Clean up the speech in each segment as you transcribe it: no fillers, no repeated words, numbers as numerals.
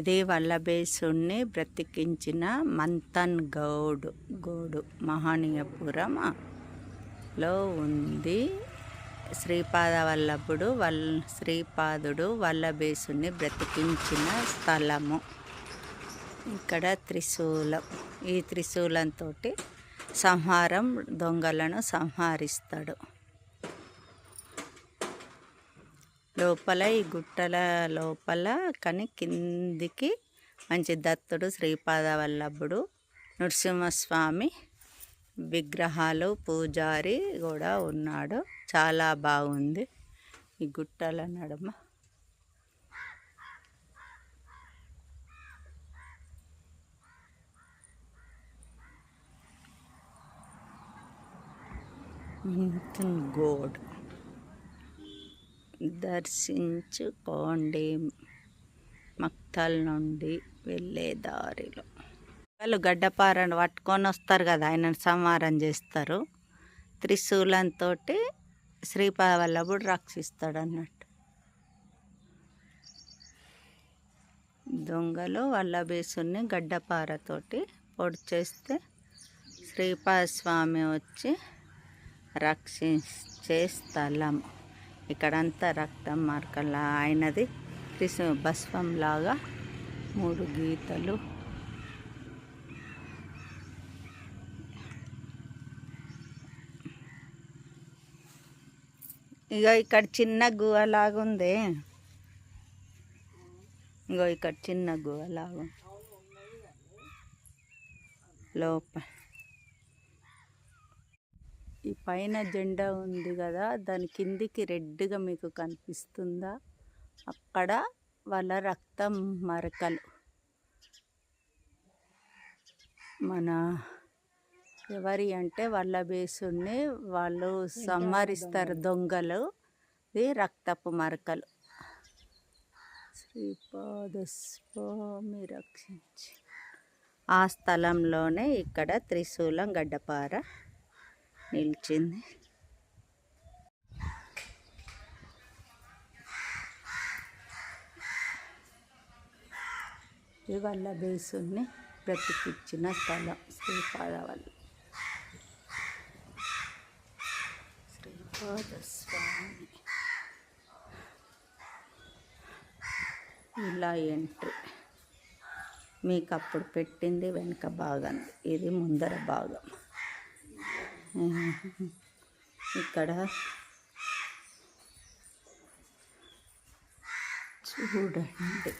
ఇది వల్లభేశుణ్ణి బ్రతికించిన మంతన్ గోడు మహనీయపురంలో ఉంది. శ్రీపాదుడు వల్లభేశుణ్ణి బ్రతికించిన స్థలము. ఇక్కడ త్రిశూలం, ఈ త్రిశూలంతో దొంగలను సంహరిస్తాడు. లోపల ఈ గుట్టల లోపల కానీ కిందికి మంచి దత్తుడు, శ్రీపాదవల్లభుడు, నృసింహస్వామి విగ్రహాలు, పూజారి కూడా ఉన్నాడు. చాలా బాగుంది ఈ గుట్టల నడుమ. గోడ్ దర్శించుకోండి. మక్తల్ నుండి వెళ్ళే దారిలో వాళ్ళు గడ్డపారను పట్టుకొని వస్తారు కదా, ఆయనను సంహారం చేస్తారు. త్రిశూలంతో శ్రీపాదవల్లభుడు రక్షిస్తాడు అన్నట్టు. దొంగలు వల్లభేశుణ్ణి గడ్డపారతోటి పొడి చేస్తే శ్రీపాదస్వామి వచ్చి రక్షించే స్థలం. ఇక్కడంతా రక్తం మార్కలా ఆయనది భస్వంలాగా 3 గీతలు. ఇక ఇక్కడ చిన్న గుహలాగుంది. ఇక్కడ చిన్న గుహలాగా లోపల ఈ పైన జెండా ఉంది కదా, దాని కిందికి రెడ్గా మీకు కనిపిస్తుందా? అక్కడ వాళ్ళ రక్తం మరకలు. మన ఎవరి అంటే వల్లభేశుణ్ణి వాళ్ళు సంహరిస్తారు దొంగలు. ఇది రక్తపు మరకలు. శ్రీపాదస్వామి రక్షించి ఆ స్థలంలోనే ఇక్కడ త్రిశూలం గడ్డపార నిలిచింది. ఇది వల్లభేశుణ్ణి బ్రతికించిన స్థలం శ్రీపాదస్వామి. ఇలా ఎంట్రీ మీకు అప్పుడు పెట్టింది వెనుక భాగం, ఇది ముందర భాగం. ఇక్కడ చూడండి.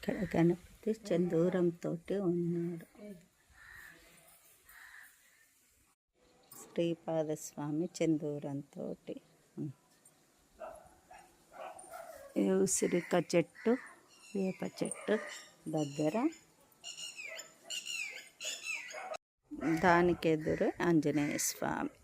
ఇక్కడ గణపతి చందూరంతో ఉన్నాడు. శ్రీపాదస్వామి చందూరంతో. ఉసిరిక చెట్టు, వేప చెట్టు దగ్గర, దానికి ఎదురు ఆంజనేయ స్వామి.